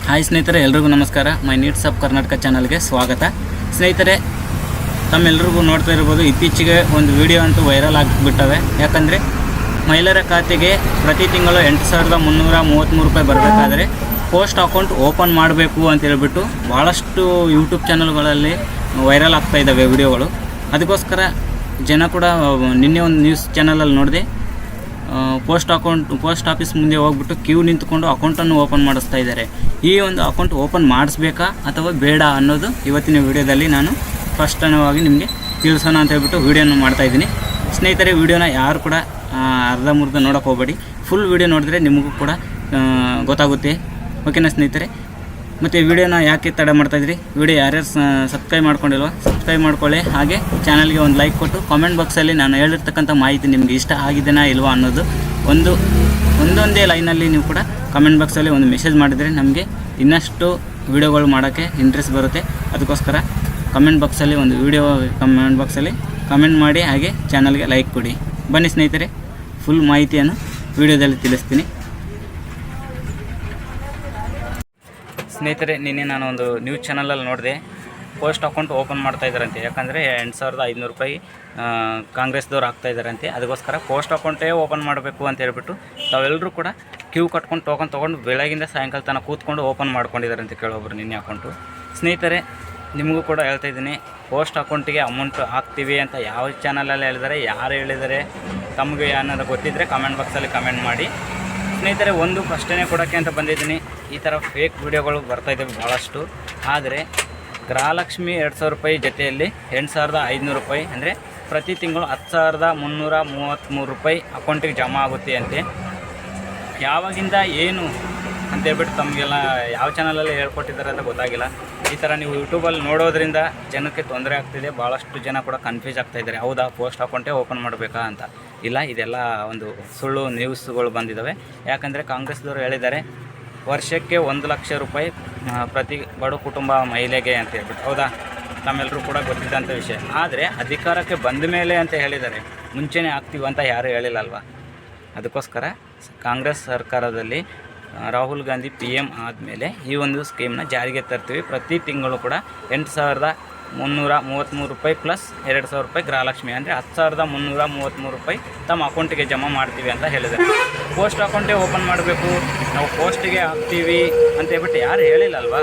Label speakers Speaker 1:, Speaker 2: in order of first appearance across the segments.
Speaker 1: Hi ಸ್ನೇಹಿತರೆ, ಎಲ್ರಿಗೂ ನಮಸ್ಕಾರ. ಮೈ ನೀಡ್ಸ್ ಆಫ್ ಕರ್ನಾಟಕ ಚಾನಲ್ಗೆ ಸ್ವಾಗತ. ಸ್ನೇಹಿತರೆ, ತಮ್ಮೆಲ್ಲರಿಗೂ ನೋಡ್ತಾ ಇರ್ಬೋದು, ಇತ್ತೀಚೆಗೆ ಒಂದು ವಿಡಿಯೋ ಅಂತೂ ವೈರಲ್ ಆಗಿಬಿಟ್ಟವೆ. ಯಾಕಂದರೆ ಮಹಿಳೆಯರ ಖಾತೆಗೆ ಪ್ರತಿ ತಿಂಗಳು 8,333 ರೂಪಾಯಿ ಬರಬೇಕಾದ್ರೆ ಪೋಸ್ಟ್ ಅಕೌಂಟ್ ಓಪನ್ ಮಾಡಬೇಕು ಅಂತ ಹೇಳ್ಬಿಟ್ಟು ಭಾಳಷ್ಟು ಯೂಟ್ಯೂಬ್ ಚಾನಲ್ಗಳಲ್ಲಿ ವೈರಲ್ ಆಗ್ತಾ ಇದ್ದಾವೆ ವಿಡಿಯೋಗಳು. ಅದಕ್ಕೋಸ್ಕರ ಜನ ಕೂಡ ನಿನ್ನೆ ಒಂದು ನ್ಯೂಸ್ ಚಾನಲಲ್ಲಿ ನೋಡಿದೆ, ಪೋಸ್ಟ್ ಆಫೀಸ್ ಮುಂದೆ ಹೋಗ್ಬಿಟ್ಟು ಕ್ಯೂ ನಿಂತ್ಕೊಂಡು ಅಕೌಂಟನ್ನು ಓಪನ್ ಮಾಡಿಸ್ತಾ ಇದ್ದಾರೆ. ಈ ಒಂದು ಅಕೌಂಟ್ ಓಪನ್ ಮಾಡಿಸ್ಬೇಕಾ ಅಥವಾ ಬೇಡ ಅನ್ನೋದು ಇವತ್ತಿನ ವಿಡಿಯೋದಲ್ಲಿ ನಾನು ಸ್ಪಷ್ಟವಾಗಿ ನಿಮಗೆ ತಿಳಿಸೋಣ ಅಂತ ಹೇಳ್ಬಿಟ್ಟು ವಿಡಿಯೋನ ಮಾಡ್ತಾಯಿದ್ದೀನಿ. ಸ್ನೇಹಿತರೆ, ವಿಡಿಯೋನ ಯಾರು ಕೂಡ ಅರ್ಧಂಬರ್ಧ ನೋಡೋಕೆ ಹೋಗಬೇಡಿ. ಫುಲ್ ವಿಡಿಯೋ ನೋಡಿದ್ರೆ ನಿಮಗೂ ಕೂಡ ಗೊತ್ತಾಗುತ್ತೆ. ಓಕೆನಾ ಸ್ನೇಹಿತರೆ? ಮತ್ತು ವಿಡಿಯೋನ ಯಾಕೆ ತಡ ಮಾಡ್ತಾಯಿದ್ರಿ? ವಿಡಿಯೋ ಯಾರ್ಯಾರು ಸಬ್ಸ್ಕ್ರೈಬ್ ಮಾಡ್ಕೊಂಡಿಲ್ವ ಸಬ್ಸ್ಕ್ರೈಬ್ ಮಾಡ್ಕೊಳ್ಳಿ. ಹಾಗೆ ಚಾನಲ್ಗೆ ಒಂದು ಲೈಕ್ ಕೊಟ್ಟು ಕಾಮೆಂಟ್ ಬಾಕ್ಸಲ್ಲಿ ನಾನು ಹೇಳಿರ್ತಕ್ಕಂಥ ಮಾಹಿತಿ ನಿಮಗೆ ಇಷ್ಟ ಆಗಿದೆನಾ ಇಲ್ವಾ ಅನ್ನೋದು ಒಂದೊಂದೇ ಲೈನಲ್ಲಿ ನೀವು ಕೂಡ ಕಮೆಂಟ್ ಬಾಕ್ಸಲ್ಲಿ ಒಂದು ಮೆಸೇಜ್ ಮಾಡಿದರೆ ನಮಗೆ ಇನ್ನಷ್ಟು ವಿಡಿಯೋಗಳು ಮಾಡೋಕ್ಕೆ ಇಂಟ್ರೆಸ್ಟ್ ಬರುತ್ತೆ. ಅದಕ್ಕೋಸ್ಕರ ಕಮೆಂಟ್ ಬಾಕ್ಸಲ್ಲಿ ಕಮೆಂಟ್ ಬಾಕ್ಸಲ್ಲಿ ಕಮೆಂಟ್ ಮಾಡಿ, ಹಾಗೆ ಚಾನಲ್ಗೆ ಲೈಕ್ ಕೊಡಿ. ಬನ್ನಿ ಸ್ನೇಹಿತರೆ, ಫುಲ್ ಮಾಹಿತಿಯನ್ನು ವಿಡಿಯೋದಲ್ಲಿ ತಿಳಿಸ್ತೀನಿ. ಸ್ನೇಹಿತರೆ, ನಿನ್ನೆ ನಾನು ಒಂದು ನ್ಯೂಸ್ ಚಾನಲಲ್ಲಿ ನೋಡಿದೆ, ಪೋಸ್ಟ್ ಅಕೌಂಟ್ ಓಪನ್ ಮಾಡ್ತಾ ಇದ್ದಾರಂತೆ. ಯಾಕಂದರೆ 8,500 ರೂಪಾಯಿ ಕಾಂಗ್ರೆಸ್ದವ್ರು ಆಗ್ತಾಯಿದ್ದಾರಂತೆ. ಅದಕ್ಕೋಸ್ಕರ ಪೋಸ್ಟ್ ಅಕೌಂಟೇ ಓಪನ್ ಮಾಡಬೇಕು ಅಂತ ಹೇಳ್ಬಿಟ್ಟು ತಾವೆಲ್ಲರೂ ಕೂಡ ಕ್ಯೂ ಕಟ್ಕೊಂಡು ಟೋಕನ್ ತೊಗೊಂಡು ಬೆಳಗಿಂದ ಸಾಯಂಕಾಲ ತನಕ ಕೂತ್ಕೊಂಡು ಓಪನ್ ಮಾಡ್ಕೊಂಡಿದ್ದಾರಂತೆ ಕೆಲವೊಬ್ಬರು ನಿನ್ನೆ ಅಕೌಂಟು. ಸ್ನೇಹಿತರೆ, ನಿಮಗೂ ಕೂಡ ಹೇಳ್ತಾಯಿದ್ದೀನಿ, ಪೋಸ್ಟ್ ಅಕೌಂಟಿಗೆ ಅಮೌಂಟ್ ಹಾಕ್ತೀವಿ ಅಂತ ಯಾವ ಚಾನಲಲ್ಲಿ ಹೇಳಿದ್ದಾರೆ, ಯಾರು ಹೇಳಿದ್ದಾರೆ, ತಮಗೆ ಏನಾದ್ರು ಗೊತ್ತಿದ್ದರೆ ಕಮೆಂಟ್ ಬಾಕ್ಸಲ್ಲಿ ಕಮೆಂಟ್ ಮಾಡಿ. ಸ್ನೇಹಿತರೆ, ಒಂದು ಪ್ರಶ್ನೆ ಕೊಡೋಕ್ಕೆ ಅಂತ ಬಂದಿದ್ದೀನಿ. ಈ ಥರ ಫೇಕ್ ವಿಡಿಯೋಗಳು ಬರ್ತಾಯಿದ್ದಾವೆ ಭಾಳಷ್ಟು. ಆದರೆ ಗೃಹಲಕ್ಷ್ಮಿ 2,000 ರೂಪಾಯಿ ಜೊತೆಯಲ್ಲಿ 8,500 ರೂಪಾಯಿ ಅಂದರೆ ಪ್ರತಿ ತಿಂಗಳು 10,333 ರೂಪಾಯಿ ಅಕೌಂಟಿಗೆ ಜಮಾ ಆಗುತ್ತೆ ಅಂತೆ. ಯಾವಾಗಿಂದ ಏನು ಅಂತೇಳ್ಬಿಟ್ಟು ತಮಗೆಲ್ಲ ಯಾವ ಚಾನಲಲ್ಲಿ ಹೇಳ್ಕೊಟ್ಟಿದ್ದಾರೆ ಅಂತ ಗೊತ್ತಾಗಿಲ್ಲ. ಈ ಥರ ನೀವು ಯೂಟ್ಯೂಬಲ್ಲಿ ನೋಡೋದ್ರಿಂದ ಜನಕ್ಕೆ ತೊಂದರೆ ಆಗ್ತಿದೆ. ಭಾಳಷ್ಟು ಜನ ಕೂಡ ಕನ್ಫ್ಯೂಸ್ ಆಗ್ತಾಯಿದ್ದಾರೆ, ಹೌದಾ ಪೋಸ್ಟ್ ಅಕೌಂಟೇ ಓಪನ್ ಮಾಡಬೇಕಾ ಅಂತ. ಇಲ್ಲ, ಇದೆಲ್ಲ ಒಂದು ಸುಳ್ಳು ನ್ಯೂಸ್ಗಳು ಬಂದಿದ್ದಾವೆ. ಯಾಕಂದರೆ ಕಾಂಗ್ರೆಸ್ದವರು ಹೇಳಿದ್ದಾರೆ, ವರ್ಷಕ್ಕೆ 1 ಲಕ್ಷ ರೂಪಾಯಿ ಪ್ರತಿ ಬಡ ಕುಟುಂಬ ಮಹಿಳೆಗೆ ಅಂತ ಹೇಳ್ಬಿಟ್ಟು. ಹೌದಾ, ತಮ್ಮೆಲ್ಲರೂ ಕೂಡ ಗೊತ್ತಿದ್ದಂಥ ವಿಷಯ. ಆದರೆ ಅಧಿಕಾರಕ್ಕೆ ಬಂದ ಮೇಲೆ ಅಂತ ಹೇಳಿದ್ದಾರೆ, ಮುಂಚೆನೇ ಆಗ್ತೀವಿ ಅಂತ ಯಾರೂ ಹೇಳಿಲ್ಲ ಅಲ್ವಾ. ಅದಕ್ಕೋಸ್ಕರ ಕಾಂಗ್ರೆಸ್ ಸರ್ಕಾರದಲ್ಲಿ ರಾಹುಲ್ ಗಾಂಧಿ PM ಆದಮೇಲೆ ಈ ಒಂದು ಸ್ಕೀಮ್ನ ಜಾರಿಗೆ ತರ್ತೀವಿ. ಪ್ರತಿ ತಿಂಗಳು ಕೂಡ 8,333 ರೂಪಾಯಿ ಪ್ಲಸ್ 2,000 ರೂಪಾಯಿ ಗೃಹಲಕ್ಷ್ಮಿ ಅಂದರೆ 10,333 ರೂಪಾಯಿ ತಮ್ಮ ಅಕೌಂಟಿಗೆ ಜಮಾ ಮಾಡ್ತೀವಿ ಅಂತ ಹೇಳಿದ್ದಾರೆ. ಪೋಸ್ಟ್ ಅಕೌಂಟೇ ಓಪನ್ ಮಾಡಬೇಕು, ನಾವು ಪೋಸ್ಟಿಗೆ ಹಾಕ್ತೀವಿ ಅಂತ ಹೇಳ್ಬಿಟ್ಟು ಯಾರು ಹೇಳಿಲ್ಲ ಅಲ್ವಾ.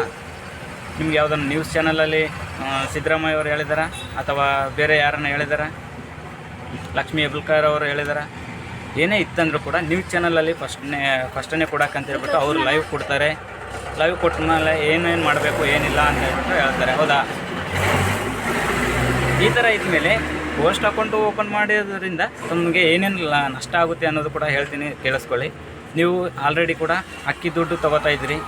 Speaker 1: ನಿಮ್ಗೆ ಯಾವುದನ್ನು ನ್ಯೂಸ್ ಚಾನಲಲ್ಲಿ ಸಿದ್ದರಾಮಯ್ಯ ಅವರು ಹೇಳಿದಾರ ಅಥವಾ ಬೇರೆ ಯಾರನ್ನ ಹೇಳಿದಾರ, ಲಕ್ಷ್ಮೀ ಹೆಬ್ಬಾಳ್ಕರ್ ಅವರು ಹೇಳಿದಾರ, ಏನೇ ಇತ್ತಂದ್ರೂ ಕೂಡ ನ್ಯೂಸ್ ಚಾನಲಲ್ಲಿ ಫಸ್ಟನೇ ಕೊಡೋಕ್ಕಂತ ಹೇಳ್ಬಿಟ್ಟು ಅವರು ಲೈವ್ ಕೊಡ್ತಾರೆ. ಲೈವ್ ಕೊಟ್ಟ ಮೇಲೆ ಏನೇನು ಮಾಡಬೇಕು ಏನಿಲ್ಲ ಅಂತ ಹೇಳ್ಬಿಟ್ಟು ಹೇಳ್ತಾರೆ. ಹೌದಾ, ಈ ಥರ ಇದ್ಮೇಲೆ ಪೋಸ್ಟ್ ಅಕೌಂಟು ಓಪನ್ ಮಾಡೋದ್ರಿಂದ ತಮಗೆ ಏನೇನು ನಷ್ಟ ಆಗುತ್ತೆ ಅನ್ನೋದು ಕೂಡ ಹೇಳ್ತೀನಿ, ಕೇಳಿಸ್ಕೊಳ್ಳಿ. ನೀವು ಆಲ್ರೆಡಿ ಕೂಡ ಅಕ್ಕಿ ದುಡ್ಡು ತೊಗೋತಾ ಇದ್ದೀರಿ.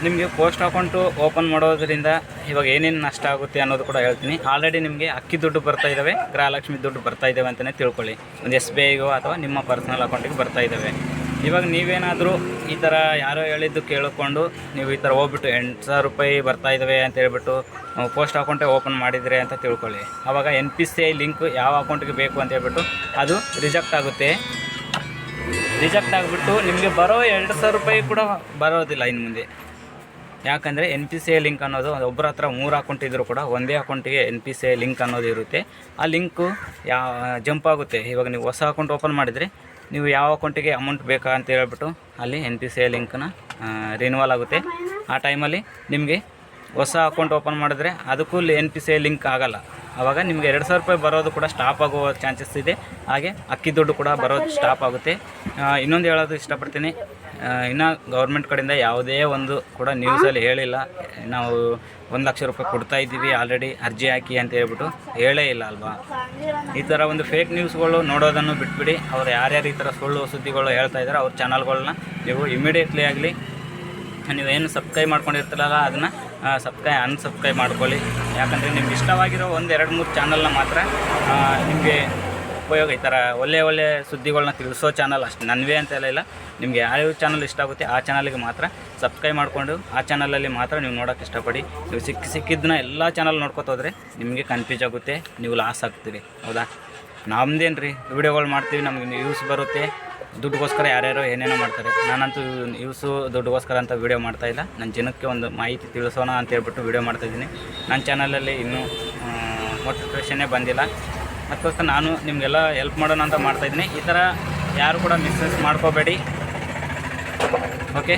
Speaker 1: ನಿಮಗೆ ಪೋಸ್ಟ್ ಅಕೌಂಟು ಓಪನ್ ಮಾಡೋದ್ರಿಂದ ಇವಾಗ ಏನೇನು ನಷ್ಟ ಆಗುತ್ತೆ ಅನ್ನೋದು ಕೂಡ ಹೇಳ್ತೀನಿ. ಆಲ್ರೆಡಿ ನಿಮಗೆ ಅಕ್ಕಿ ದುಡ್ಡು ಬರ್ತಾ ಇದ್ದಾವೆ, ಗೃಹಲಕ್ಷ್ಮಿ ದುಡ್ಡು ಬರ್ತಾ ಇದ್ದಾವೆ ಅಂತಲೇ ತಿಳ್ಕೊಳ್ಳಿ. ಒಂದು SBIಗೋ ಅಥವಾ ನಿಮ್ಮ ಪರ್ಸನಲ್ ಅಕೌಂಟಿಗೆ ಬರ್ತಾ ಇದ್ದಾವೆ. ಇವಾಗ ನೀವೇನಾದರೂ ಈ ಥರ ಯಾರೋ ಹೇಳಿದ್ದು ಕೇಳಿಕೊಂಡು ನೀವು ಈ ಥರ ಹೋಗ್ಬಿಟ್ಟು 8,000 ರೂಪಾಯಿ ಬರ್ತಾ ಇದ್ದಾವೆ ಅಂತ ಹೇಳ್ಬಿಟ್ಟು ಪೋಸ್ಟ್ ಅಕೌಂಟೇ ಓಪನ್ ಮಾಡಿದರೆ ಅಂತ ತಿಳ್ಕೊಳ್ಳಿ. ಆವಾಗ NPCI ಲಿಂಕ್ ಯಾವ ಅಕೌಂಟಿಗೆ ಬೇಕು ಅಂತ ಹೇಳ್ಬಿಟ್ಟು ಅದು ರಿಜೆಕ್ಟ್ ಆಗುತ್ತೆ. ರಿಜೆಕ್ಟ್ ಆಗಿಬಿಟ್ಟು ನಿಮಗೆ ಬರೋ 2,000 ರೂಪಾಯಿ ಕೂಡ ಬರೋದಿಲ್ಲ ಇನ್ನು ಮುಂದೆ. ಯಾಕಂದರೆ NPCI ಲಿಂಕ್ ಅನ್ನೋದು ಒಬ್ಬರ ಹತ್ರ 3 ಅಕೌಂಟ್ ಇದ್ದರೂ ಕೂಡ ಒಂದೇ ಅಕೌಂಟಿಗೆ NPCI ಲಿಂಕ್ ಅನ್ನೋದು ಇರುತ್ತೆ. ಆ ಲಿಂಕು ಜಂಪ್ ಆಗುತ್ತೆ. ಇವಾಗ ನೀವು ಹೊಸ ಅಕೌಂಟ್ ಓಪನ್ ಮಾಡಿದರೆ ನೀವು ಯಾವ ಅಕೌಂಟಿಗೆ ಅಮೌಂಟ್ ಬೇಕಾ ಅಂತ ಹೇಳ್ಬಿಟ್ಟು ಅಲ್ಲಿ NPCI ಲಿಂಕ್ನ ರಿನ್ಯೂವಲ್ ಆಗುತ್ತೆ. ಆ ಟೈಮಲ್ಲಿ ನಿಮಗೆ ಹೊಸ ಅಕೌಂಟ್ ಓಪನ್ ಮಾಡಿದ್ರೆ ಅದಕ್ಕೂ NPCI ಲಿಂಕ್ ಆಗೋಲ್ಲ. ಆವಾಗ ನಿಮಗೆ 2,000 ರೂಪಾಯಿ ಬರೋದು ಕೂಡ ಸ್ಟಾಪ್ ಆಗುವ ಚಾನ್ಸಸ್ ಇದೆ. ಹಾಗೆ ಅಕ್ಕಿ ದುಡ್ಡು ಕೂಡ ಬರೋದು ಸ್ಟಾಪ್ ಆಗುತ್ತೆ. ಇನ್ನೊಂದು ಹೇಳೋದು ಇಷ್ಟಪಡ್ತೀನಿ, ಇನ್ನು ಗೌರ್ಮೆಂಟ್ ಕಡೆಯಿಂದ ಯಾವುದೇ ಒಂದು ಕೂಡ ನ್ಯೂಸಲ್ಲಿ ಹೇಳಿಲ್ಲ ನಾವು 1 ಲಕ್ಷ ರೂಪಾಯಿ ಕೊಡ್ತಾಯಿದ್ದೀವಿ ಆಲ್ರೆಡಿ ಅರ್ಜಿ ಹಾಕಿ ಅಂತ ಹೇಳ್ಬಿಟ್ಟು ಹೇಳೇ ಇಲ್ಲ ಅಲ್ವಾ. ಈ ಥರ ಒಂದು ಫೇಕ್ ನ್ಯೂಸ್ಗಳು ನೋಡೋದನ್ನು ಬಿಟ್ಬಿಡಿ. ಅವ್ರು ಯಾರ್ಯಾರು ಈ ಥರ ಸುಳ್ಳು ಸುದ್ದಿಗಳು ಹೇಳ್ತಾ ಇದ್ದಾರೆ ಅವ್ರ ಚಾನಲ್ಗಳನ್ನ ನೀವು ಇಮಿಡಿಯೇಟ್ಲಿ ಆಗಲಿ ನೀವೇನು ಸಬ್ಸ್ಕ್ರೈಬ್ ಮಾಡ್ಕೊಂಡಿರ್ತೀರಲ್ಲ ಅದನ್ನು ಅನ್ಸಬ್ಸ್ಕ್ರೈಬ್ ಮಾಡ್ಕೊಳ್ಳಿ. ಯಾಕಂದರೆ ನಿಮ್ಗೆ ಇಷ್ಟವಾಗಿರೋ 1-2-3 ಚಾನಲ್ನ ಮಾತ್ರ ನಿಮಗೆ ಉಪಯೋಗ. ಈ ಥರ ಒಳ್ಳೆ ಸುದ್ದಿಗಳನ್ನ ತಿಳಿಸೋ ಚಾನಲ್ ಅಷ್ಟು ನನ್ವೇ ಅಂತೆಲ್ಲ ಇಲ್ಲ. ನಿಮಗೆ ಯಾವ ಚಾನಲ್ ಇಷ್ಟ ಆಗುತ್ತೆ ಆ ಚಾನಲ್ಗೆ ಮಾತ್ರ ಸಬ್ಸ್ಕ್ರೈಬ್ ಮಾಡಿಕೊಂಡು ಆ ಚಾನಲಲ್ಲಿ ಮಾತ್ರ ನೀವು ನೋಡೋಕ್ಕೆ ಇಷ್ಟಪಡಿ. ನೀವು ಸಿಕ್ಕಿದ್ದನ್ನ ಎಲ್ಲ ಚಾನಲ್ ನೋಡ್ಕೊತೋದ್ರೆ ನಿಮಗೆ ಕನ್ಫ್ಯೂಸ್ ಆಗುತ್ತೆ, ನೀವು ಲಾಸ್ ಆಗ್ತೀರಿ. ಹೌದಾ, ನಮ್ದೇನು ರೀ ವಿಡಿಯೋಗಳು ಮಾಡ್ತೀವಿ, ನಮಗೆ ಯೂಸ್ ಬರುತ್ತೆ, ದುಡ್ಡುಗೋಸ್ಕರ ಯಾರ್ಯಾರೋ ಏನೇನೋ ಮಾಡ್ತಾರೆ. ನಾನಂತೂ ಯೂಸು ದುಡ್ಡುಗೋಸ್ಕರ ಅಂತ ವೀಡಿಯೋ ಮಾಡ್ತಾಯಿಲ್ಲ. ನನ್ನ ಜನಕ್ಕೆ ಒಂದು ಮಾಹಿತಿ ತಿಳಿಸೋಣ ಅಂತ ಹೇಳ್ಬಿಟ್ಟು ವೀಡಿಯೋ ಮಾಡ್ತಾಯಿದ್ದೀನಿ. ನನ್ನ ಚಾನಲಲ್ಲಿ ಇನ್ನೂ ಮೋಟಿವೇಷನ್ನೇ ಬಂದಿಲ್ಲ. ಅದಕ್ಕೋಸ್ಕರ ನಾನು ನಿಮಗೆಲ್ಲ ಹೆಲ್ಪ್ ಮಾಡೋಣ ಅಂತ ಮಾಡ್ತಾಯಿದ್ದೀನಿ. ಈ ಥರ ಯಾರು ಕೂಡ ಮಿಸ್ಯೂಸ್ ಮಾಡ್ಕೋಬೇಡಿ. ಓಕೆ.